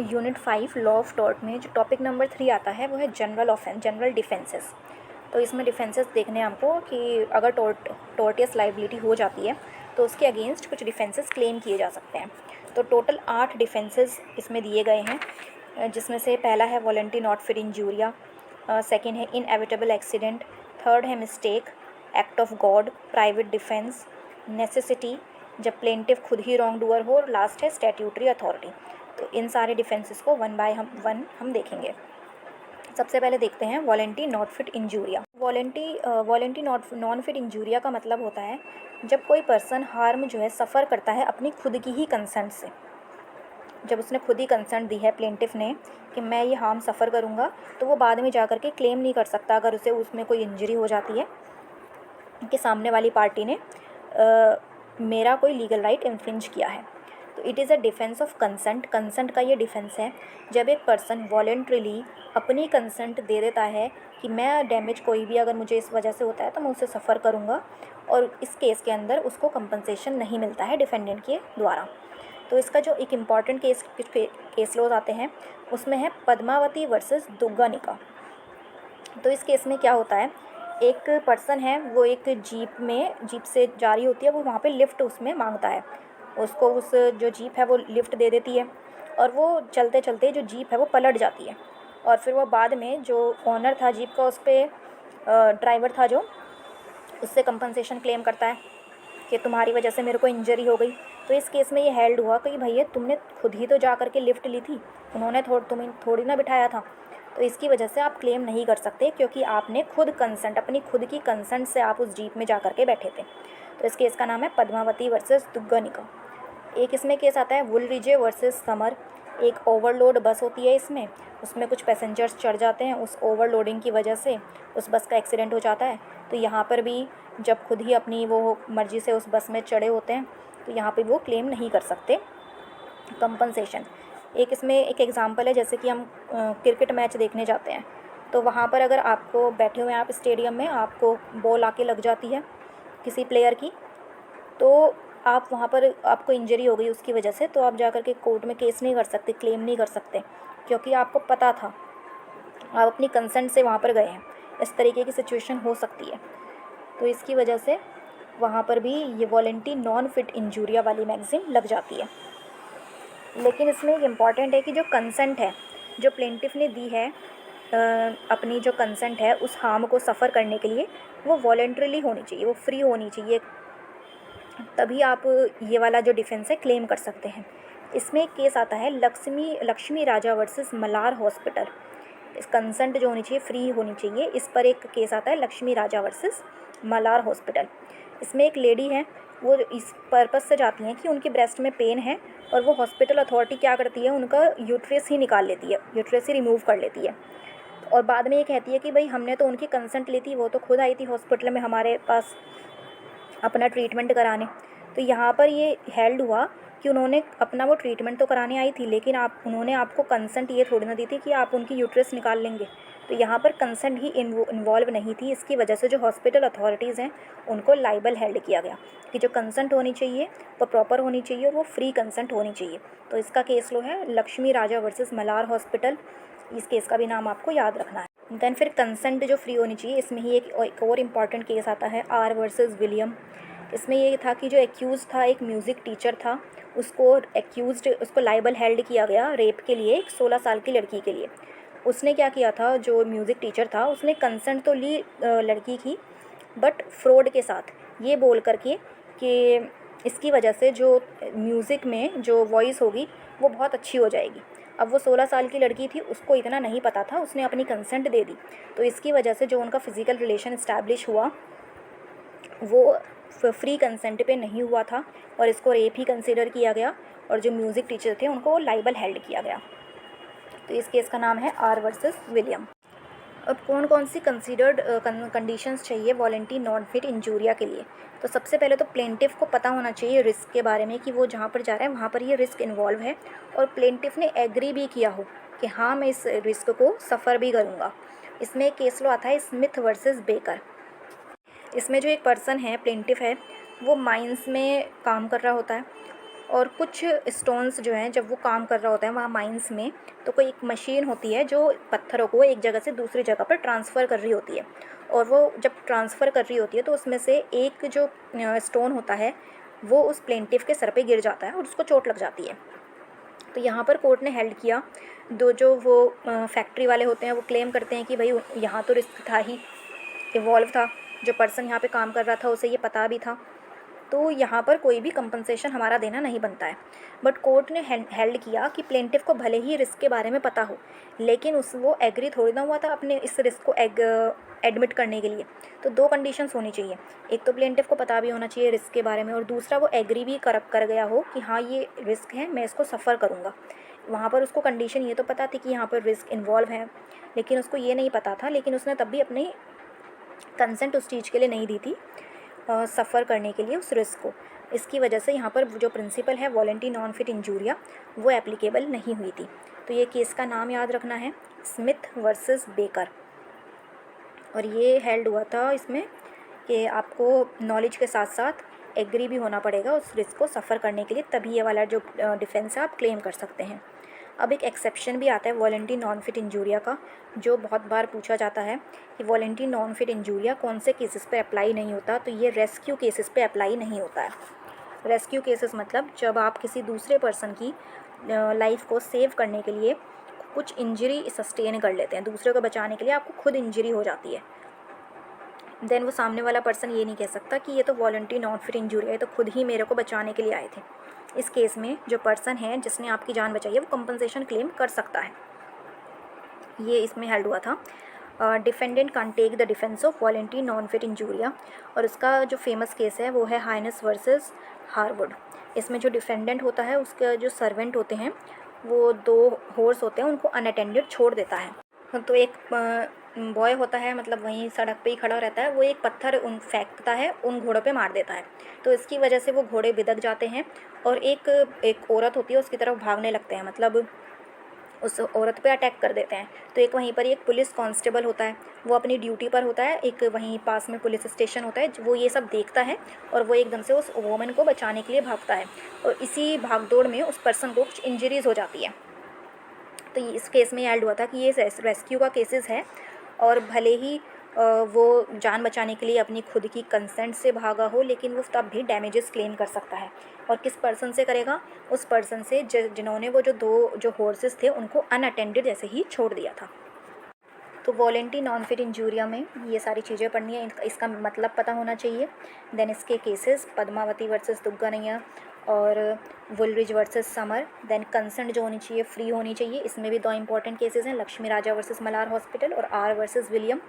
Unit 5 law of tort में जो topic number 3 आता है वो है जनरल डिफेंसेस। तो इसमें डिफेंसेस देखने हैं हमको कि अगर टॉर्टियस लाइबिलिटी हो जाती है तो उसके अगेंस्ट कुछ डिफेंसेस क्लेम किए जा सकते हैं। तो टोटल 8 डिफेंसेस इसमें दिए गए हैं, जिसमें से पहला है वॉलंटरी नॉट फिर इंजूरिया, सेकेंड है इनएविटेबल एक्सीडेंट, थर्ड है mistake, act of God, private defence, necessity जब प्लेंटिव खुद ही रॉन्ग डूअर हो, और लास्ट है स्टैट्यूटरी अथॉरिटी। तो इन सारे डिफेंसेस को वन बाय हम देखेंगे। सबसे पहले देखते हैं voluntary not fit injuria. Voluntary non fit injuria का मतलब होता है जब कोई पर्सन हार्म जो है सफ़र करता है अपनी खुद की ही कंसेंट से। जब उसने खुद ही कंसेंट दी है प्लेंटिफ ने कि मैं ये हार्म सफ़र करूँगा, तो वो बाद में जा कर के क्लेम नहीं कर सकता अगर उसे उसमें कोई इंजरी हो जाती है कि सामने वाली पार्टी ने मेरा कोई लीगल राइट इन्फ्रिंज किया है। तो it is a defence of consent. Consent का ये डिफेंस है जब एक पर्सन वॉलेंट्रीली अपनी कंसेंट दे देता है कि मैं डैमेज कोई भी अगर मुझे इस वजह से होता है तो मैं उसे सफ़र करूँगा, और इस केस के अंदर उसको कंपनसेशन नहीं मिलता है डिफेंडेंट के द्वारा। तो इसका जो एक इम्पॉर्टेंट केस लॉज आते हैं उसमें है पद्मावती वर्सेस दुग्गा-निका। तो इस केस में क्या होता है, एक पर्सन है वो एक जीप से जा रही होती है, वो वहाँ पे लिफ्ट उसमें मांगता है, उसको उस जो जीप है वो लिफ्ट दे देती है, और वो चलते चलते जो जीप है वो पलट जाती है, और फिर वो बाद में जो ऑनर था जीप का उस पर ड्राइवर था जो उससे कंपनसेशन क्लेम करता है कि तुम्हारी वजह से मेरे को इंजरी हो गई। तो इस केस में ये हेल्ड हुआ कि भैया तुमने खुद ही तो जा करके लिफ्ट ली थी, उन्होंने तुम्हें थोड़ी ना बिठाया था, तो इसकी वजह से आप क्लेम नहीं कर सकते क्योंकि आपने खुद कंसेंट, अपनी खुद की कंसेंट से आप उस जीप में जा करके बैठे थे। तो इस केस का नाम है पद्मावती वर्सेस दुग्गा-निका। एक इसमें केस आता है वुलरिजे वर्सेस समर। एक ओवरलोड बस होती है इसमें, उसमें कुछ पैसेंजर्स चढ़ जाते हैं, उस ओवरलोडिंग की वजह से उस बस का एक्सीडेंट हो जाता है। तो यहाँ पर भी जब खुद ही अपनी वो मर्ज़ी से उस बस में चढ़े होते हैं तो यहाँ पे वो क्लेम नहीं कर सकते कंपनसेशन। एक इसमें एक एग्ज़ाम्पल है, जैसे कि हम क्रिकेट मैच देखने जाते हैं, तो वहाँ पर अगर आपको बैठे हुए हैं आप स्टेडियम में, आपको बॉल आके लग जाती है किसी प्लेयर की, तो आप वहाँ पर आपको इंजरी हो गई उसकी वजह से, तो आप जा कर के कोर्ट में केस नहीं कर सकते, क्लेम नहीं कर सकते, क्योंकि आपको पता था, आप अपनी कंसेंट से वहाँ पर गए हैं। इस तरीके की सिचुएशन हो सकती है, तो इसकी वजह से वहाँ पर भी ये वॉलंटरी नॉन फिट इंजूरिया वाली मैगज़ीन लग जाती है। लेकिन इसमें एक इम्पॉर्टेंट है कि जो कंसेंट है जो प्लेंटिफ ने दी है, अपनी जो कंसेंट है उस हार्म को सफ़र करने के लिए, वो वॉलंटरीली होनी चाहिए, वो फ्री होनी चाहिए, तभी आप ये वाला जो डिफेंस है क्लेम कर सकते हैं। इसमें एक केस आता है लक्ष्मी राजा वर्सेस मलार हॉस्पिटल। इस कंसेंट जो होनी चाहिए फ्री होनी चाहिए, इस पर एक केस आता है लक्ष्मी राजा वर्सेस मलार हॉस्पिटल। इसमें एक लेडी है, वो इस पर्पस से जाती हैं कि उनकी ब्रेस्ट में पेन है, और वो हॉस्पिटल अथॉरिटी क्या करती है, उनका यूट्रस ही निकाल लेती है, यूट्रस ही रिमूव कर लेती है, और बाद में ये कहती है कि भाई हमने तो उनकी कंसेंट ली थी, वो तो खुद आई थी हॉस्पिटल में हमारे पास अपना ट्रीटमेंट कराने। तो यहाँ पर ये हेल्ड हुआ कि उन्होंने अपना वो ट्रीटमेंट तो कराने आई थी, लेकिन उन्होंने आपको कंसेंट ये थोड़ी ना दी थी कि आप उनकी यूट्रस निकाल लेंगे। तो यहाँ पर कंसेंट ही इन्वॉल्व नहीं थी, इसकी वजह से जो हॉस्पिटल अथॉरिटीज़ हैं उनको लाइबल हेल्ड किया गया कि जो कंसेंट होनी चाहिए वो प्रॉपर होनी चाहिए और वो फ्री कंसेंट होनी चाहिए। तो इसका केस लो है लक्ष्मी राजा वर्सेस मलार हॉस्पिटल। इस केस का भी नाम आपको याद रखना है। देन फिर कंसेंट जो फ्री होनी चाहिए, इसमें ही एक और इम्पॉर्टेंट केस आता है आर वर्सेस विलियम। इसमें ये था कि जो एक्यूज़ था एक म्यूज़िक टीचर था, उसको लाइबल हेल्ड किया गया रेप के लिए एक 16 साल की लड़की के लिए। उसने क्या किया था, जो म्यूज़िक टीचर था उसने कंसेंट तो ली लड़की की, बट फ्रॉड के साथ, ये बोल करके कि इसकी वजह से जो म्यूज़िक में जो वॉइस होगी वो बहुत अच्छी हो जाएगी। अब वो 16 साल की लड़की थी, उसको इतना नहीं पता था, उसने अपनी कंसेंट दे दी, तो इसकी वजह से जो उनका फ़िज़िकल रिलेशन इस्टेब्लिश हुआ वो फ्री कंसेंट पे नहीं हुआ था, और इसको रेप ही कंसिडर किया गया, और जो म्यूज़िक टीचर थे उनको लाइबल हेल्ड किया गया। तो इस केस का नाम है आर वर्सेस विलियम। अब कौन कौन सी कंसीडर्ड कंडीशंस चाहिए वॉलंटरी नॉन फिट इंजूरिया के लिए। तो सबसे पहले तो प्लेंटिफ को पता होना चाहिए रिस्क के बारे में कि वो जहाँ पर जा रहा है वहाँ पर ये रिस्क इन्वॉल्व है, और प्लेंटिफ ने एग्री भी किया हो कि हाँ मैं इस रिस्क को सफ़र भी करूँगा। इसमें एक केस लो आता है स्मिथ वर्सेस बेकर। इसमें जो एक पर्सन है प्लेंटिफ है, वो माइंस में काम कर रहा होता है, और कुछ स्टोन्स जो हैं जब वो काम कर रहा होता है वहाँ माइंस में, तो कोई एक मशीन होती है जो पत्थरों को एक जगह से दूसरी जगह पर ट्रांसफ़र कर रही होती है, और वो जब ट्रांसफ़र कर रही होती है तो उसमें से एक जो स्टोन होता है वो उस प्लेंटिफ के सर पे गिर जाता है और उसको चोट लग जाती है। तो यहाँ पर कोर्ट ने हेल्ड किया, जो वो फैक्ट्री वाले होते हैं वो क्लेम करते हैं कि भाई यहाँ तो रिस्क था ही, इवॉल्व था, जो पर्सन यहाँ पे काम कर रहा था उसे ये पता भी था, तो यहाँ पर कोई भी कंपनसेशन हमारा देना नहीं बनता है। बट कोर्ट ने हेल्ड किया कि प्लेंटिफ को भले ही रिस्क के बारे में पता हो, लेकिन वो एग्री थोड़ी ना हुआ था अपने इस रिस्क को एडमिट करने के लिए। तो दो कंडीशंस होनी चाहिए, एक तो प्लेंटिफ को पता भी होना चाहिए रिस्क के बारे में, और दूसरा वो एग्री भी कर गया हो कि हाँ ये रिस्क है, मैं इसको सफ़र करूँगा। वहाँ पर उसको कंडीशन ये तो पता थी कि यहाँ पर रिस्क इन्वॉल्व है, लेकिन उसको ये नहीं पता था, लेकिन उसने तब भी अपनी कंसेंट उस चीज़ के लिए नहीं दी थी, सफ़र करने के लिए उस रिस्क को। इसकी वजह से यहाँ पर जो प्रिंसिपल है वॉलंटरी नॉन फिट इंजूरिया वो एप्लीकेबल नहीं हुई थी। तो ये केस का नाम याद रखना है, स्मिथ वर्सेस बेकर। और ये हेल्ड हुआ था इसमें कि आपको नॉलेज के साथ साथ एग्री भी होना पड़ेगा उस रिस्क को सफ़र करने के लिए, तभी ये वाला जो डिफेंस है आप क्लेम कर सकते हैं। अब एक एक्सेप्शन भी आता है वॉलंटरी नॉन फिट इंजूरिया का, जो बहुत बार पूछा जाता है कि वॉलंटरी नॉन फिट इंजूरिया कौन से केसेस पे अप्लाई नहीं होता, तो ये रेस्क्यू केसेस पे अप्लाई नहीं होता है। रेस्क्यू केसेस मतलब जब आप किसी दूसरे पर्सन की लाइफ को सेव करने के लिए कुछ इंजरी सस्टेन कर लेते हैं, दूसरे को बचाने के लिए आपको खुद इंजरी हो जाती है, देन वो सामने वाला पर्सन ये नहीं कह सकता कि ये तो वॉलंटरी नॉन फिट इंजूरी है, तो खुद ही मेरे को बचाने के लिए आए थे। इस केस में जो पर्सन है जिसने आपकी जान बचाई है वो कंपनसेशन क्लेम कर सकता है। ये इसमें हेल्ड हुआ था, defendant can take the defence of voluntary non fit injuria, और उसका जो फेमस केस है वो है हाइनेस वर्सेस हार्वुड। इसमें जो डिफेंडेंट होता है उसके जो सर्वेंट होते हैं वो दो हॉर्स होते हैं, उनको अनअटेंडेड छोड़ देता है। तो एक बॉय होता है, मतलब वहीं सड़क पे ही खड़ा रहता है, वो एक पत्थर फेंकता है, उन घोड़ों पे मार देता है। तो इसकी वजह से वो घोड़े बिदक जाते हैं और एक औरत होती है उसकी तरफ भागने लगते हैं, मतलब उस औरत पे अटैक कर देते हैं। तो एक वहीं पर एक पुलिस कांस्टेबल होता है, वो अपनी ड्यूटी पर होता है, एक वहीं पास में पुलिस स्टेशन होता है, वो ये सब देखता है और वो एकदम से उस वोमन को बचाने के लिए भागता है, और इसी भागदौड़ में उस पर्सन को कुछ इंजरीज़ हो जाती है। तो इस केस में एड हुआ था कि ये रेस्क्यू का केसेस है, और भले ही वो जान बचाने के लिए अपनी खुद की कंसेंट से भागा हो, लेकिन वो तब भी डैमेजेस क्लेम कर सकता है। और किस पर्सन से करेगा? उस पर्सन से जिन्होंने वो जो हॉर्सेस थे उनको अनअटेंडेड जैसे ही छोड़ दिया था। तो वॉलंटरी नॉन फिट इंजूरिया में ये सारी चीज़ें पढ़नी है, इसका मतलब पता होना चाहिए। देन इसके केसेस पद्मावती वर्सेस दुग्गानैया और वुलरिज वर्सेस समर। देन कंसेंट जो होनी चाहिए फ्री होनी चाहिए, इसमें भी दो इंपॉर्टेंट केसेस हैं, लक्ष्मी राजा वर्सेस मलार हॉस्पिटल और आर वर्सेस विलियम।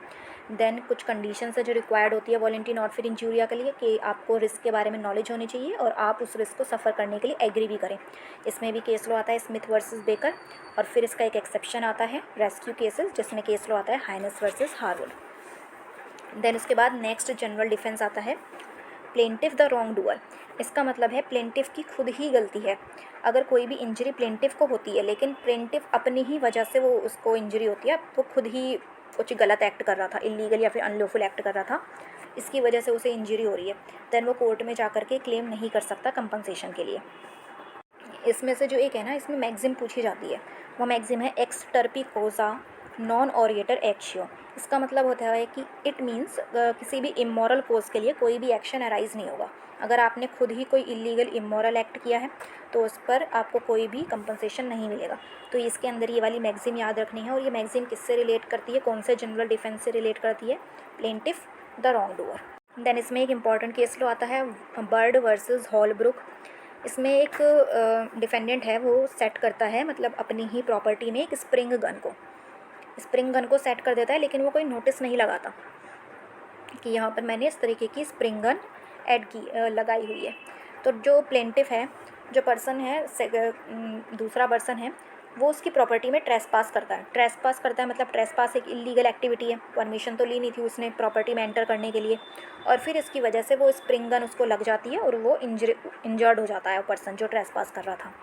देन कुछ कंडीशंस है जो रिक्वायर्ड होती है वॉलंटरी नॉन फिट इंजूरिया के लिए, कि आपको रिस्क के बारे में नॉलेज होनी चाहिए और आप उस रिस्क को सफ़र करने के लिए एग्री भी करें। इसमें भी केस लो आता है स्मिथ वर्सेस बेकर, और फिर इसका एक एक्सेप्शन आता है रेस्क्यू केसेस, जिसमें केस लो आता है हाइनेस वर्सेस हार्वुड। देन उसके बाद नेक्स्ट जनरल डिफेंस आता है प्लेंटिफ द रॉन्ग डूअर। इसका मतलब है प्लेंटिफ की खुद ही गलती है। अगर कोई भी इंजरी प्लेंटिफ को होती है, लेकिन प्लेंटिफ अपनी ही वजह से वो उसको इंजरी होती है, वो खुद ही कुछ गलत एक्ट कर रहा था, इलीगल या फिर अनलॉफुल एक्ट कर रहा था, इसकी वजह से उसे इंजरी हो रही है, देन वो कोर्ट में जा कर के क्लेम नहीं कर सकता कंपनसेशन के लिए। इसमें से जो एक है ना, इसमें मैक्सिम पूछी जाती है, वो मैक्सिम है एक्स टर्पी कोजा नॉन ऑरिएटर एक्शियो। इसका मतलब होता है कि इट मीन्स किसी भी इमोरल कोज के लिए कोई भी एक्शन अराइज नहीं होगा। अगर आपने खुद ही कोई इलीगल इमोरल एक्ट किया है तो उस पर आपको कोई भी कंपनसेशन नहीं मिलेगा। तो इसके अंदर ये वाली मैक्सिम याद रखनी है, और ये मैक्सिम किससे रिलेट करती है, कौन से जनरल डिफेंस से रिलेट करती है? Plaintiff the wrong doer. Then इसमें एक इंपॉर्टेंट केस लो आता है बर्ड वर्सेस हॉलब्रुक। इसमें एक डिफेंडेंट है, वो सेट करता है, मतलब अपनी ही प्रॉपर्टी में एक स्प्रिंग गन को सेट कर देता है, लेकिन वो कोई नोटिस नहीं लगाता कि यहाँ पर मैंने इस तरीके की स्प्रिंग गन लगाई हुई है। तो जो प्लेंटिफ है, जो पर्सन है, दूसरा पर्सन है, वो उसकी प्रॉपर्टी में ट्रेसपास करता है, मतलब ट्रेसपास एक इलीगल एक्टिविटी है, परमिशन तो ली नहीं थी उसने प्रॉपर्टी में एंटर करने के लिए, और फिर इसकी वजह से वो स्प्रिंग गन उसको लग जाती है और वो इंजर्ड हो जाता है वो पर्सन जो ट्रेसपास कर रहा था।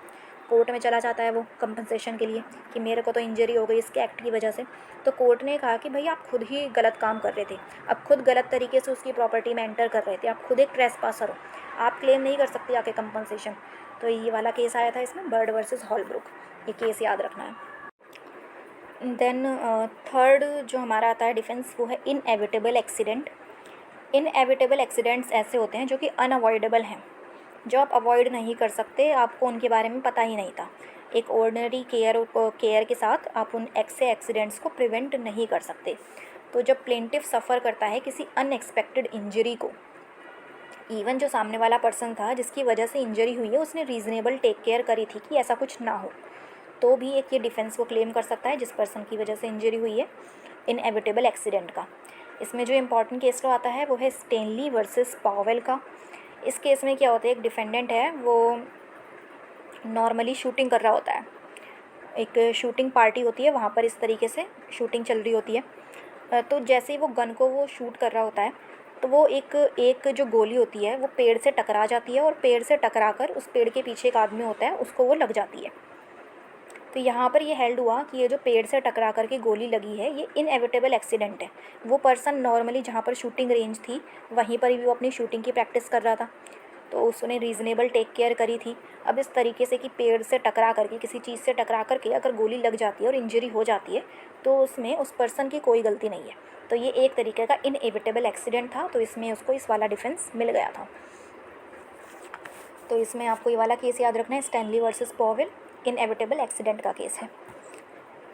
कोर्ट में चला जाता है वो कंपनसेशन के लिए कि मेरे को तो इंजरी हो गई इसके एक्ट की वजह से। तो कोर्ट ने कहा कि भाई आप खुद ही गलत काम कर रहे थे, आप खुद गलत तरीके से उसकी प्रॉपर्टी में एंटर कर रहे थे, आप खुद एक ट्रेसपासर हो, आप क्लेम नहीं कर सकते आके कंपनसेशन। तो ये वाला केस आया था इसमें, बर्ड वर्सेस हॉलब्रुक, ये केस याद रखना है। देन थर्ड जो हमारा आता है डिफेंस, वो है इनएविटेबल एक्सीडेंट। इनएविटेबल एक्सीडेंट्स ऐसे होते हैं जो कि अनअवॉइडेबल हैं, जो आप अवॉइड नहीं कर सकते, आपको उनके बारे में पता ही नहीं था। एक ऑर्डिनरी केयर के साथ आप उन ऐसे एक्सीडेंट्स को प्रिवेंट नहीं कर सकते। तो जब प्लेंटिफ सफ़र करता है किसी अनएक्सपेक्टेड इंजरी को, इवन जो सामने वाला पर्सन था जिसकी वजह से इंजरी हुई है उसने रीज़नेबल टेक केयर करी थी कि ऐसा कुछ ना हो, तो भी एक ये डिफेंस वो क्लेम कर सकता है जिस पर्सन की वजह से इंजरी हुई है इनएविटेबल एक्सीडेंट का। इसमें जो इम्पॉर्टेंट केस लॉ आता है वो है स्टेनली वर्सेस पावेल का। इस केस में क्या होता है, एक डिफेंडेंट है वो नॉर्मली शूटिंग कर रहा होता है, एक शूटिंग पार्टी होती है वहाँ पर, इस तरीके से शूटिंग चल रही होती है। तो जैसे ही वो गन को वो शूट कर रहा होता है तो वो एक जो गोली होती है वो पेड़ से टकरा जाती है और पेड़ से टकरा कर उस पेड़ के पीछे एक आदमी होता है उसको वो लग जाती है। तो यहाँ पर ये हेल्ड हुआ कि ये जो पेड़ से टकरा कर के गोली लगी है ये इनएविटेबल एक्सीडेंट है। वो पर्सन नॉर्मली जहाँ पर शूटिंग रेंज थी वहीं पर भी वो अपनी शूटिंग की प्रैक्टिस कर रहा था, तो उसने रीज़नेबल टेक केयर करी थी। अब इस तरीके से कि पेड़ से टकरा करके, किसी चीज़ से टकरा करके अगर गोली लग जाती है और इंजरी हो जाती है तो उसमें उस पर्सन की कोई गलती नहीं है। तो ये एक तरीके का इनएविटेबल एक्सीडेंट था, तो इसमें उसको इस वाला डिफेंस मिल गया था। तो इसमें आपको ये वाला केस याद रखना है, Stanley versus Powell, inevitable accident का केस है।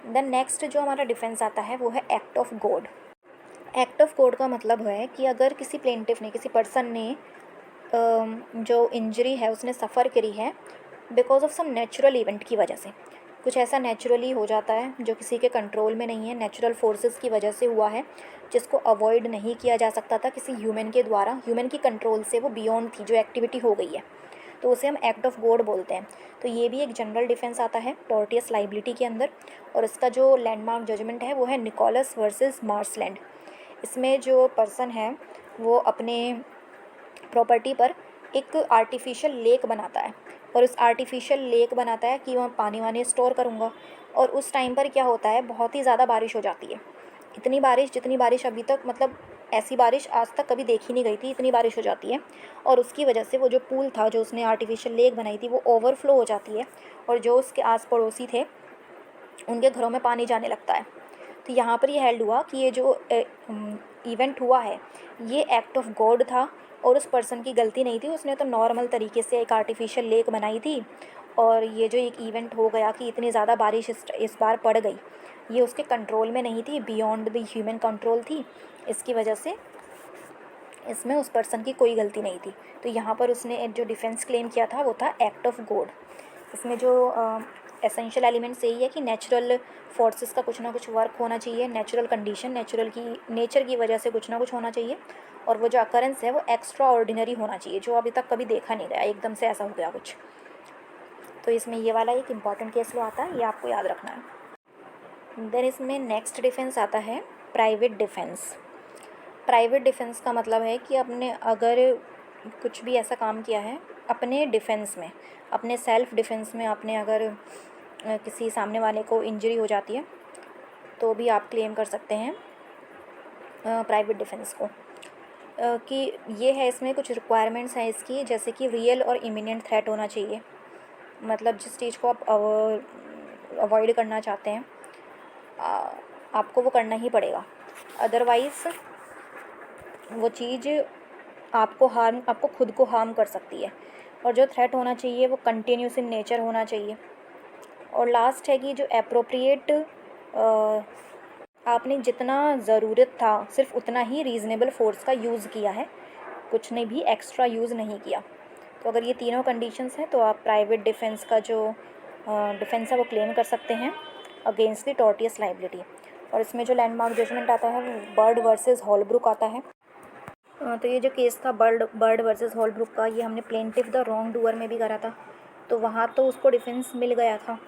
देन नेक्स्ट जो हमारा डिफेंस आता है वो है act of God. Act of God का मतलब है कि अगर किसी प्लेंटिफ ने, किसी पर्सन ने जो इंजरी है उसने सफ़र करी है because of some natural event की वजह से, कुछ ऐसा नेचुरली हो जाता है जो किसी के कंट्रोल में नहीं है, नेचुरल फोर्सेस की वजह से हुआ है जिसको अवॉइड नहीं किया जा सकता था किसी ह्यूमन के द्वारा, ह्यूमन की कंट्रोल से वो बियॉन्ड थी जो एक्टिविटी हो गई है, तो उसे हम एक्ट ऑफ गॉड बोलते हैं। तो ये भी एक जनरल डिफेंस आता है टॉर्टियस लाइबिलिटी के अंदर, और इसका जो लैंडमार्क जजमेंट है वो है निकोलस वर्सेस मार्सलैंड। इसमें जो पर्सन है वो अपने प्रॉपर्टी पर एक आर्टिफिशियल लेक बनाता है, और उस आर्टिफिशियल लेक बनाता है कि वहाँ पानी वानी स्टोर करूँगा, और उस टाइम पर क्या होता है बहुत ही ज़्यादा बारिश हो जाती है, इतनी बारिश जितनी बारिश अभी तक, मतलब ऐसी बारिश आज तक कभी देखी नहीं गई थी, इतनी बारिश हो जाती है, और उसकी वजह से वो जो पूल था जो उसने आर्टिफिशियल लेक बनाई थी वो ओवरफ्लो हो जाती है, और जो उसके आस पड़ोसी थे उनके घरों में पानी जाने लगता है। तो यहाँ पर ये हेल्ड हुआ कि ये जो इवेंट हुआ है ये एक्ट ऑफ गॉड था, और उस पर्सन की गलती नहीं थी, उसने तो नॉर्मल तरीके से एक आर्टिफिशियल लेक बनाई थी, और ये जो एक इवेंट हो गया कि इतनी ज़्यादा बारिश इस बार पड़ गई, ये उसके कंट्रोल में नहीं थी, बियॉन्ड द ह्यूमन कंट्रोल थी, इसकी वजह से इसमें उस पर्सन की कोई गलती नहीं थी। तो यहाँ पर उसने जो डिफेंस क्लेम किया था वो था एक्ट ऑफ गॉड। इसमें जो एसेंशियल एलिमेंट्स यही है कि नेचुरल फोर्सेस का कुछ ना कुछ वर्क होना चाहिए, नेचुरल कंडीशन, नेचर की वजह से कुछ ना कुछ होना चाहिए, और वो जो अकरेंस है वो एक्स्ट्रा ऑर्डिनरी होना चाहिए जो अभी तक कभी देखा नहीं गया, एकदम से ऐसा हो गया कुछ। तो इसमें ये वाला एक इम्पॉर्टेंट केस लो आता है, ये आपको याद रखना है। देन इसमें नेक्स्ट डिफेंस आता है प्राइवेट डिफेंस। प्राइवेट डिफेंस का मतलब है कि आपने अगर कुछ भी ऐसा काम किया है अपने डिफेंस में, अपने सेल्फ डिफेंस में, आपने अगर किसी सामने वाले को इंजरी हो जाती है तो भी आप क्लेम कर सकते हैं प्राइवेट डिफेंस को। कि ये है, इसमें कुछ रिक्वायरमेंट्स हैं इसकी, जैसे कि रियल और इमिनेंट थ्रेट होना चाहिए, मतलब जिस चीज़ को आप अवॉइड करना चाहते हैं आपको वो करना ही पड़ेगा, अदरवाइज़ वो चीज़ आपको खुद को हार्म कर सकती है। और जो थ्रेट होना चाहिए वो कंटिन्यूस इन नेचर होना चाहिए। और लास्ट है कि जो एप्रोप्रिएट, आपने जितना ज़रूरत था सिर्फ उतना ही रीज़नेबल फोर्स का यूज़ किया है, कुछ ने भी एक्स्ट्रा यूज़ नहीं किया। तो अगर ये तीनों कंडीशंस हैं तो आप प्राइवेट डिफेंस का जो डिफेंस है वो क्लेम कर सकते हैं अगेंस्ट द टॉर्टियस लाइबिलिटी। और इसमें जो लैंडमार्क जजमेंट आता है वो बर्ड वर्सेस हॉलब्रुक आता है। तो ये जो केस था बर्ड वर्सेस हॉलब्रुक का, ये हमने प्लेंटिफ द रॉन्ग डूअर में भी करा था, तो वहाँ तो उसको डिफेंस मिल गया था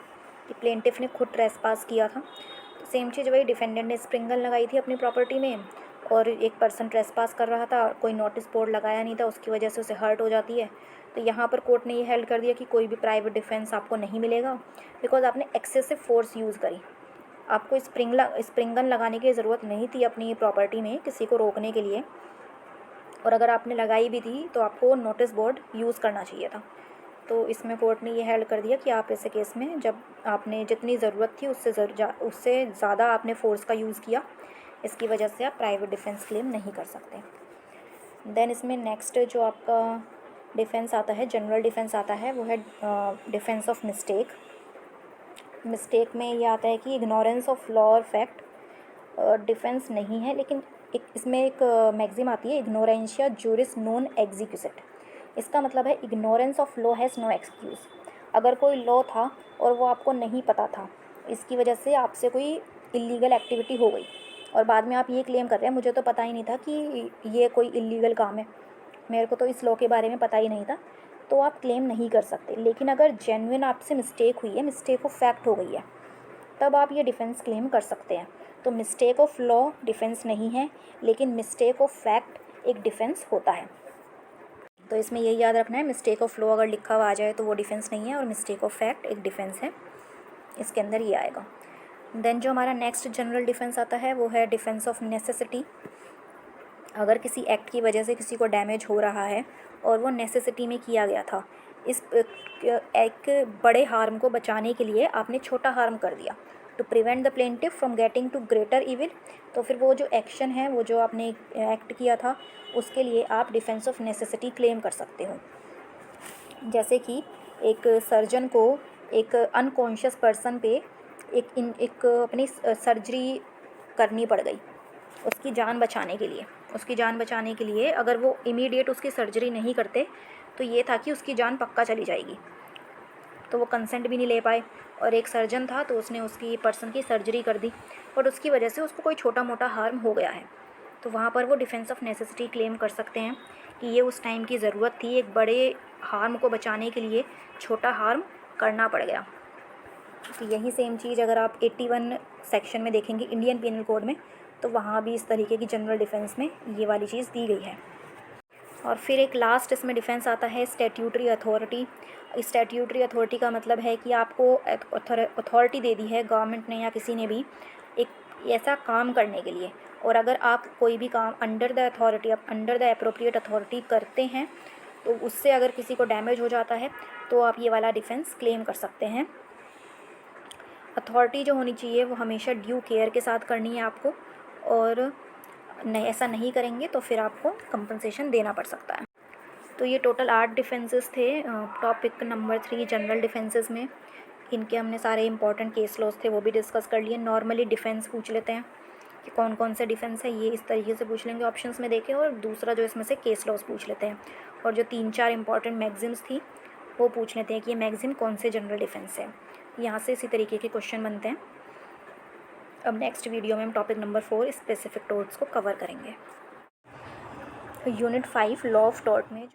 कि प्लेंटिफ ने खुद ट्रेसपास किया था। तो सेम चीज़ वही, डिफेंडेंट ने स्प्रिंगल लगाई थी अपनी प्रॉपर्टी में और एक पर्सन ट्रेसपास कर रहा था, कोई नोटिस बोर्ड लगाया नहीं था, उसकी वजह से उसे हर्ट हो जाती है। तो यहाँ पर कोर्ट ने ये हेल्ड कर दिया कि कोई भी प्राइवेट डिफेंस आपको नहीं मिलेगा बिकॉज आपने एक्सेसिव फोर्स यूज़ करी। आपको स्प्रिंगल लगाने की ज़रूरत नहीं थी अपनी प्रॉपर्टी में किसी को रोकने के लिए, और अगर आपने लगाई भी थी तो आपको नोटिस बोर्ड यूज़ करना चाहिए था। तो इसमें कोर्ट ने ये हेल्ड कर दिया कि आप ऐसे केस में जब आपने जितनी ज़रूरत थी उससे ज़्यादा आपने फोर्स का यूज़ किया, इसकी वजह से आप प्राइवेट डिफेंस क्लेम नहीं कर सकते। देन इसमें नेक्स्ट जो आपका डिफेंस आता है, जनरल डिफेंस आता है, वो है डिफेंस ऑफ मिस्टेक। मिस्टेक में ये आता है कि इग्नोरेंस ऑफ लॉ और फैक्ट डिफेंस नहीं है, लेकिन इसमें एक मैक्सिम आती है, इग्नोरेंशिया जूरिस नॉन एग्जीक्यूट। इसका मतलब है ignorance of law has no excuse. अगर कोई लॉ था और वो आपको नहीं पता था, इसकी वजह से आपसे कोई इलीगल एक्टिविटी हो गई और बाद में आप ये क्लेम कर रहे हैं मुझे तो पता ही नहीं था कि ये कोई इलीगल काम है, मेरे को तो इस लॉ के बारे में पता ही नहीं था, तो आप क्लेम नहीं कर सकते। लेकिन अगर जेन्युइन आपसे मिस्टेक हुई है, मिस्टेक ऑफ फैक्ट हो गई है, तब आप ये डिफेंस क्लेम कर सकते हैं। तो मिस्टेक ऑफ लॉ डिफेंस नहीं है, लेकिन मिस्टेक ऑफ फैक्ट एक डिफेंस होता है। तो इसमें यही याद रखना है, मिस्टेक ऑफ लॉ अगर लिखा हुआ आ जाए तो वो डिफेंस नहीं है, और मिस्टेक ऑफ फैक्ट एक डिफेंस है, इसके अंदर ये आएगा। देन जो हमारा नेक्स्ट जनरल डिफेंस आता है वो है डिफेंस ऑफ नेसेसिटी। अगर किसी एक्ट की वजह से किसी को डैमेज हो रहा है और वो नेसेसिटी में किया गया था, इस एक बड़े हार्म को बचाने के लिए आपने छोटा हार्म कर दिया, to prevent the plaintiff from getting to greater evil, तो फिर वो जो एक्शन है, वो जो आपने एक्ट किया था, उसके लिए आप डिफेंस ऑफ नेसेसिटी क्लेम कर सकते हो। जैसे कि एक सर्जन को एक अनकॉन्शियस पर्सन पे एक अपनी सर्जरी करनी पड़ गई उसकी जान बचाने के लिए अगर वो इमीडिएट उसकी सर्जरी नहीं करते तो ये था कि उसकी जान पक्का चली जाएगी, तो वो कंसेंट भी नहीं ले पाए, और एक सर्जन था तो उसने उसकी पर्सन की सर्जरी कर दी, और उसकी वजह से उसको कोई छोटा मोटा हार्म हो गया है, तो वहाँ पर वो डिफेंस ऑफ नेसेसिटी क्लेम कर सकते हैं कि ये उस टाइम की ज़रूरत थी, एक बड़े हार्म को बचाने के लिए छोटा हार्म करना पड़ गया। तो यही सेम चीज़ अगर आप 81 सेक्शन में देखेंगे इंडियन पीनल कोड में, तो वहाँ भी इस तरीके की जनरल डिफेंस में ये वाली चीज़ दी गई है। और फिर एक लास्ट इसमें डिफेंस आता है स्टैट्यूटरी अथॉरिटी। स्टैट्यूटरी अथॉरिटी का मतलब है कि आपको अथॉरिटी दे दी है गवर्नमेंट ने या किसी ने भी एक ऐसा काम करने के लिए, और अगर आप कोई भी काम अंडर द एप्रोप्रिएट अथॉरिटी करते हैं तो उससे अगर किसी को डैमेज हो जाता है तो आप ये वाला डिफेंस क्लेम कर सकते हैं। अथॉरिटी जो होनी चाहिए वो हमेशा ड्यू केयर के साथ करनी है आपको, और नहीं ऐसा नहीं करेंगे तो फिर आपको कंपनसेशन देना पड़ सकता है। तो ये टोटल 8 डिफेंसेस थे टॉपिक नंबर 3 जनरल डिफेंसेस में। इनके हमने सारे इंपॉर्टेंट केस लॉज थे वो भी डिस्कस कर लिए। नॉर्मली डिफेंस पूछ लेते हैं कि कौन कौन से डिफेंस है, ये इस तरीके से पूछ लेंगे ऑप्शंस में देखे, और दूसरा जो इसमें से केस लॉज पूछ लेते हैं, और जो 3-4 इंपॉर्टेंट मैगजिम्स थी वो पूछ लेते हैं कि ये मैगजिम कौन से जनरल डिफेंस है। यहाँ से इसी तरीके के क्वेश्चन बनते हैं। अब नेक्स्ट वीडियो में हम टॉपिक नंबर 4 स्पेसिफिक टॉर्ट्स को कवर करेंगे। यूनिट 5 लॉ ऑफ टॉर्ट में